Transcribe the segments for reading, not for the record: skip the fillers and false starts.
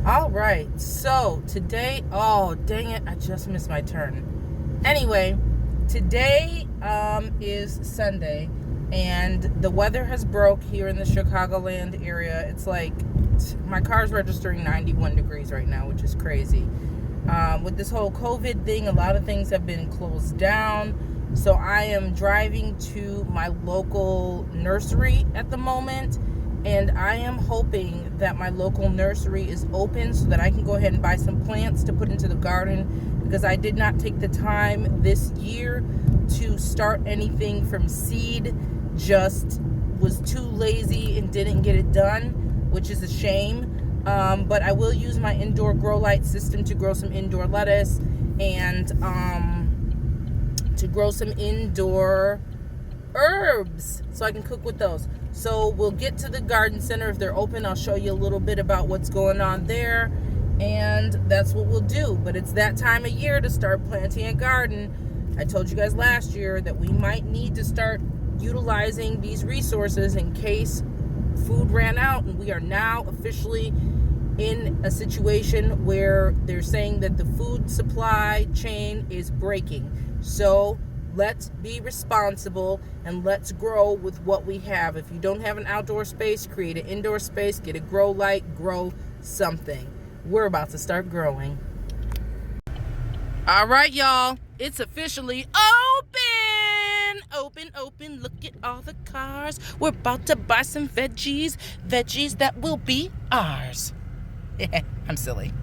All right, so today, oh dang it, I just missed my turn. Anyway, today is Sunday, and the weather has broke here in the Chicagoland area. It's like my car's registering 91 degrees right now, which is crazy. With this whole COVID thing, a lot of things have been closed down. So I am driving to my local nursery at the moment, and I am hoping that my local nursery is open so that I can go ahead and buy some plants to put into the garden, because I did not take the time this year to start anything from seed. Just was too lazy and didn't get it done, which is a shame. But I will use my indoor grow light system to grow some indoor lettuce and to grow some indoor herbs so I can cook with those. So we'll get to the garden center. If they're open, I'll show you a little bit about what's going on there, and that's what we'll do. But it's that time of year to start planting a garden. I told you guys last year that we might need to start utilizing these resources in case food ran out, and we are now officially in a situation where they're saying that the food supply chain is breaking. So let's be responsible and let's grow with what we have. If you don't have an outdoor space, create an indoor space, get a grow light, grow something. We're about to start growing. All right, y'all, it's officially open, look at all the cars. We're about to buy some veggies that will be ours. I'm silly.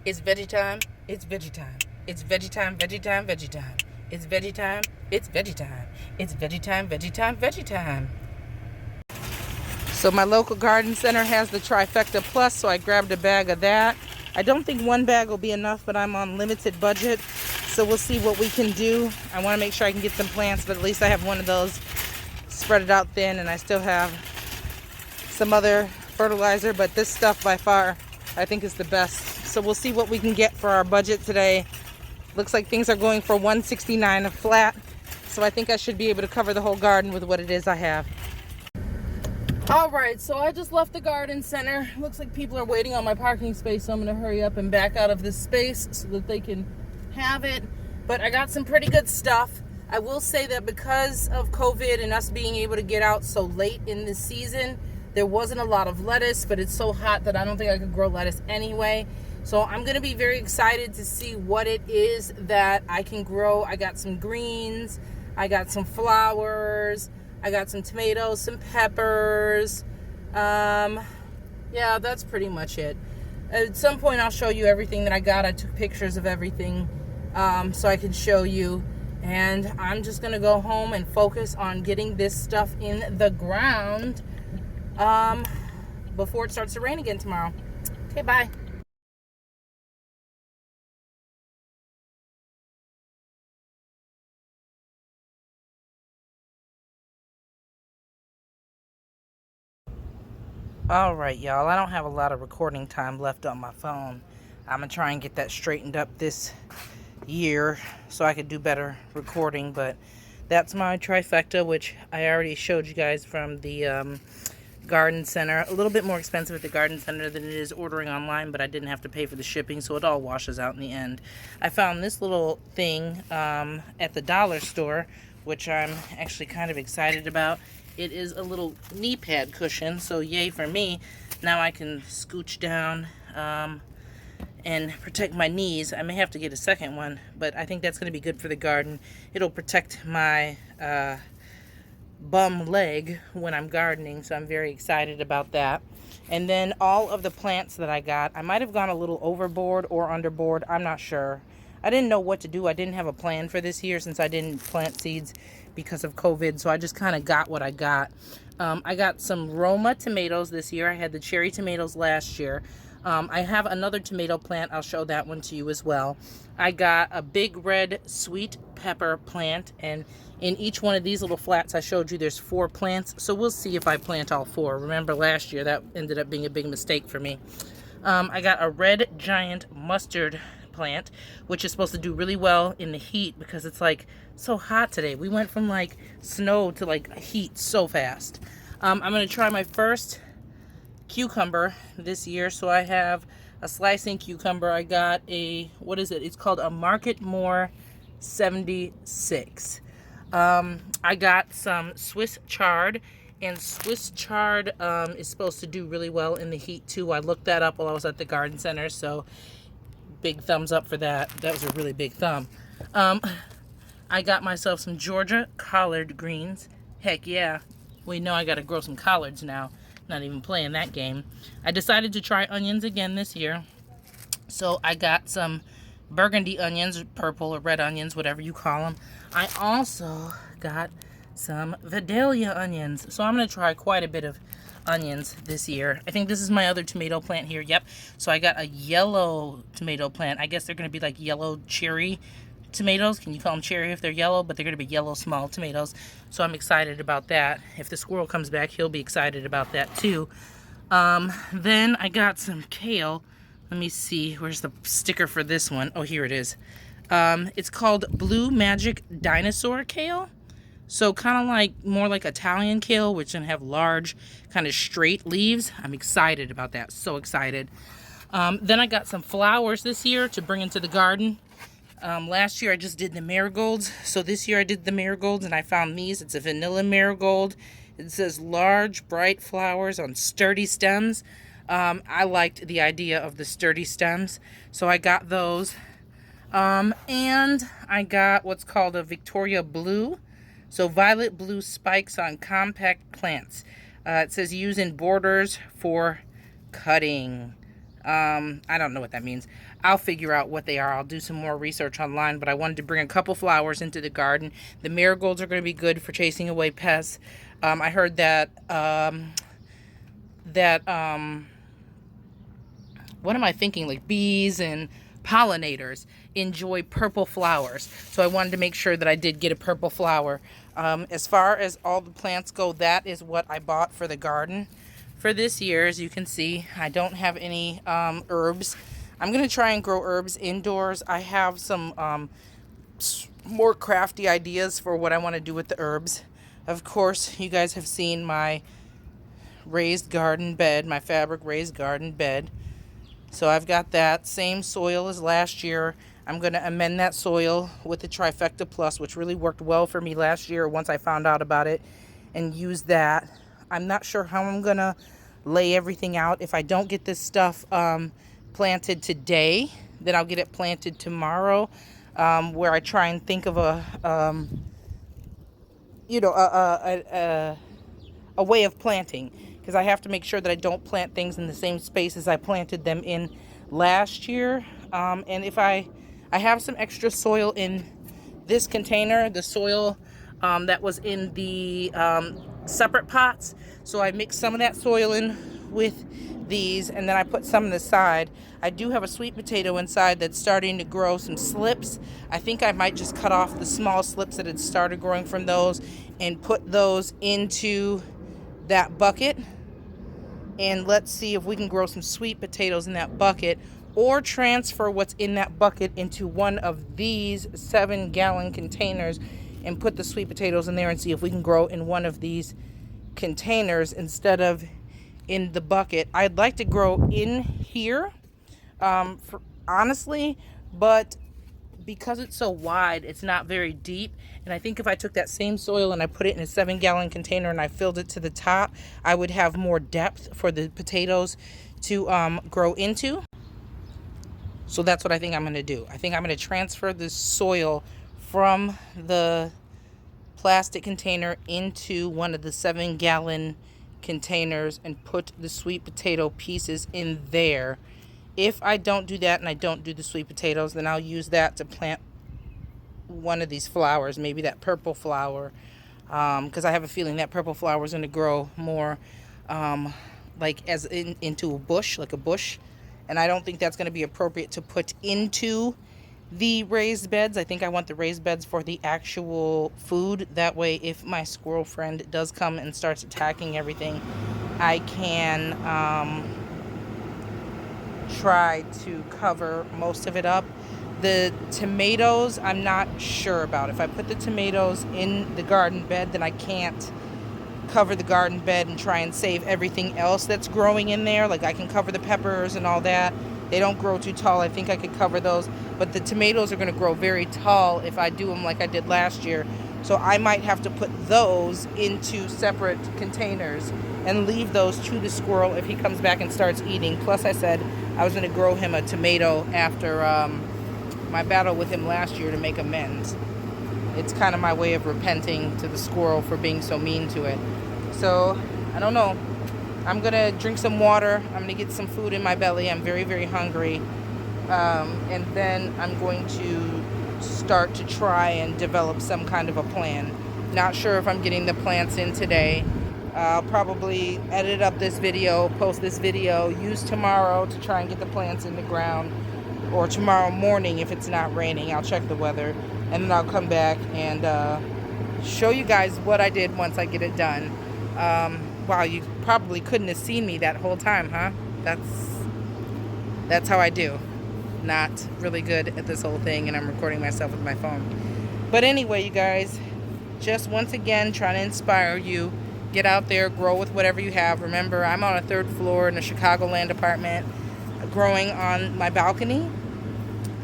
It's veggie time. It's veggie time. It's veggie time, veggie time, veggie time. It's veggie time. It's veggie time. It's veggie time, veggie time, veggie time. So my local garden center has the Trifecta Plus, so I grabbed a bag of that. I don't think one bag will be enough, but I'm on limited budget, so we'll see what we can do. I want to make sure I can get some plants, but at least I have one of those. Spread it out thin, and I still have some other fertilizer, but this stuff by far I think is the best. So we'll see what we can get for our budget today. Looks like things are going for $169 a flat, so I think I should be able to cover the whole garden with what it is I have. All right, so I just left the garden center. Looks like people are waiting on my parking space, so I'm gonna hurry up and back out of this space so that they can have it. But I got some pretty good stuff. I will say that because of COVID and us being able to get out so late in the season, there wasn't a lot of lettuce, but it's so hot that I don't think I could grow lettuce anyway. So I'm going to be very excited to see what it is that I can grow. I got some greens, I got some flowers, I got some tomatoes, some peppers. Yeah, that's pretty much it. At some point I'll show you everything that I got. I took pictures of everything so I could show you. And I'm just going to go home and focus on getting this stuff in the ground before it starts to rain again tomorrow. Okay, bye. All right, y'all, I don't have a lot of recording time left on my phone. I'm gonna try and get that straightened up this year so I could do better recording, but that's my trifecta, which I already showed you guys from the garden center. A little bit more expensive at the garden center than it is ordering online, but I didn't have to pay for the shipping, so it all washes out in the end. I found this little thing at the dollar store, which I'm actually kind of excited about. It is a little knee pad cushion, so yay for me. Now I can scooch down and protect my knees. I may have to get a second one, but I think that's going to be good for the garden. It'll protect my bum leg when I'm gardening, so I'm very excited about that. And then all of the plants that I got, I might have gone a little overboard or underboard, I'm not sure. I didn't know what to do. I didn't have a plan for this year since I didn't plant seeds because of COVID, so I just kind of got what I got. I got some Roma tomatoes this year. I had the cherry tomatoes last year. I have another tomato plant. I'll show that one to you as well. I got a big red sweet pepper plant, and in each one of these little flats I showed you there's 4 plants, so we'll see if I plant all 4. Remember last year that ended up being a big mistake for me. I got a red giant mustard plant, which is supposed to do really well in the heat because it's like so hot today. We went from like snow to like heat so fast. I'm going to try my first cucumber this year. So I have a slicing cucumber. I got a, what is it? It's called a Market More 76. I got some Swiss chard, and Swiss chard is supposed to do really well in the heat too. I looked that up while I was at the garden center, so big thumbs up for that. That was a really big thumb. I got myself some Georgia collard greens. Heck yeah. We know I gotta grow some collards now. Not even playing that game. I decided to try onions again this year. So I got some burgundy onions, purple or red onions, whatever you call them. I also got some Vidalia onions. So I'm gonna try quite a bit of onions this year. I think this is my other tomato plant here. Yep. So I got a yellow tomato plant. I guess they're gonna be like yellow cherry tomatoes. Can you call them cherry if they're yellow? But they're going to be yellow small tomatoes. So I'm excited about that. If the squirrel comes back, he'll be excited about that too. Then I got some kale. Let me see. Where's the sticker for this one? Oh, here it is. It's called Blue Magic Dinosaur Kale. So kind of like more like Italian kale, which can have large kind of straight leaves. I'm excited about that. So excited. Then I got some flowers this year to bring into the garden. Last year I just did the marigolds, so this year I did the marigolds, and I found these. It's a vanilla marigold. It says large, bright flowers on sturdy stems. I liked the idea of the sturdy stems, so I got those. And I got what's called a Victoria Blue. So violet blue spikes on compact plants. It says use in borders for cutting. I don't know what that means. I'll figure out what they are. I'll do some more research online, but I wanted to bring a couple flowers into the garden. The marigolds are going to be good for chasing away pests. I heard that, what am I thinking? Like bees and pollinators enjoy purple flowers. So I wanted to make sure that I did get a purple flower. As far as all the plants go, that is what I bought for the garden. For this year, as you can see, I don't have any herbs. I'm going to try and grow herbs indoors. I have some more crafty ideas for what I want to do with the herbs. Of course, you guys have seen my raised garden bed, my fabric raised garden bed. So I've got that same soil as last year. I'm going to amend that soil with the Trifecta Plus, which really worked well for me last year once I found out about it, and use that. I'm not sure how I'm going to lay everything out. If I don't get this stuff planted today, then I'll get it planted tomorrow, where I try and think of a way of planting, because I have to make sure that I don't plant things in the same space as I planted them in last year. And if I have some extra soil in this container, the soil that was in the separate pots. So I mixed some of that soil in with these, and then I put some on the side. I do have a sweet potato inside that's starting to grow some slips. I think I might just cut off the small slips that had started growing from those and put those into that bucket. And let's see if we can grow some sweet potatoes in that bucket, or transfer what's in that bucket into one of these 7-gallon containers and put the sweet potatoes in there and see if we can grow in one of these containers instead of in the bucket. I'd like to grow in here, honestly, but because it's so wide, it's not very deep. And I think if I took that same soil and I put it in a 7-gallon container and I filled it to the top, I would have more depth for the potatoes to grow into. So that's what I think I'm going to do. I think I'm going to transfer the soil from the plastic container into one of the 7-gallon containers and put the sweet potato pieces in there. If I don't do that and I don't do the sweet potatoes, then I'll use that to plant one of these flowers, maybe that purple flower, because I have a feeling that purple flower is going to grow more like as into a bush, like a bush. And I don't think that's going to be appropriate to put into the raised beds. I think I want the raised beds for the actual food. That way, if my squirrel friend does come and starts attacking everything, I can try to cover most of it up. The tomatoes, I'm not sure about. If I put the tomatoes in the garden bed, then I can't cover the garden bed and try and save everything else that's growing in there. Like I can cover the peppers and all that. They don't grow too tall. I think I could cover those. But the tomatoes are going to grow very tall if I do them like I did last year. So I might have to put those into separate containers and leave those to the squirrel if he comes back and starts eating. Plus I said I was going to grow him a tomato after my battle with him last year to make amends. It's kind of my way of repenting to the squirrel for being so mean to it. So, I don't know. I'm going to drink some water. I'm going to get some food in my belly. I'm very, very hungry. And then I'm going to start to try and develop some kind of a plan. Not sure if I'm getting the plants in today. I'll probably edit up this video, post this video, use tomorrow to try and get the plants in the ground. Or tomorrow morning if it's not raining. I'll check the weather. And then I'll come back and show you guys what I did once I get it done. Wow, you probably couldn't have seen me that whole time, huh? That's how I do. Not really good at this whole thing, and I'm recording myself with my phone. But anyway, you guys, just once again trying to inspire you. Get out there, grow with whatever you have. Remember, I'm on a 3rd floor in a Chicagoland apartment, growing on my balcony.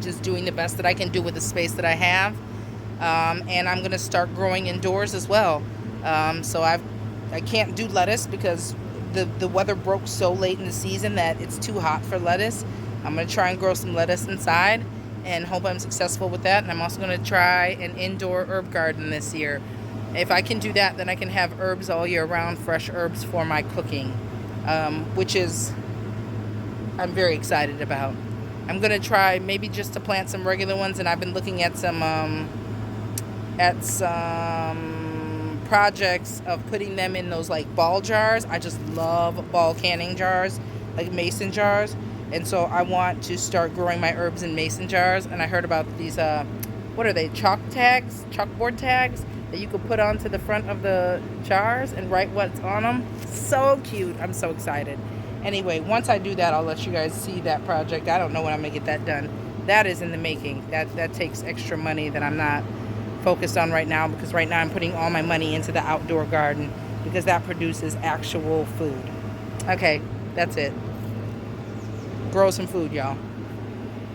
Just doing the best that I can do with the space that I have. And I'm going to start growing indoors as well. So I can't do lettuce because the weather broke so late in the season that it's too hot for lettuce. I'm going to try and grow some lettuce inside and hope I'm successful with that. And I'm also going to try an indoor herb garden this year. If I can do that, then I can have herbs all year round, fresh herbs for my cooking, which is I'm very excited about. I'm going to try maybe just to plant some regular ones, and I've been looking at some projects of putting them in those like ball jars. I just love ball canning jars, like mason jars, and so I want to start growing my herbs in mason jars. And I heard about these, what are they, chalkboard tags that you could put onto the front of the jars and write what's on them. So cute. I'm so excited. Anyway, once I do that, I'll let you guys see that project. I don't know when I'm going to get that done. That is in the making. That takes extra money that I'm not focused on right now, because right now I'm putting all my money into the outdoor garden because that produces actual food. Okay, that's it. Grow some food, y'all.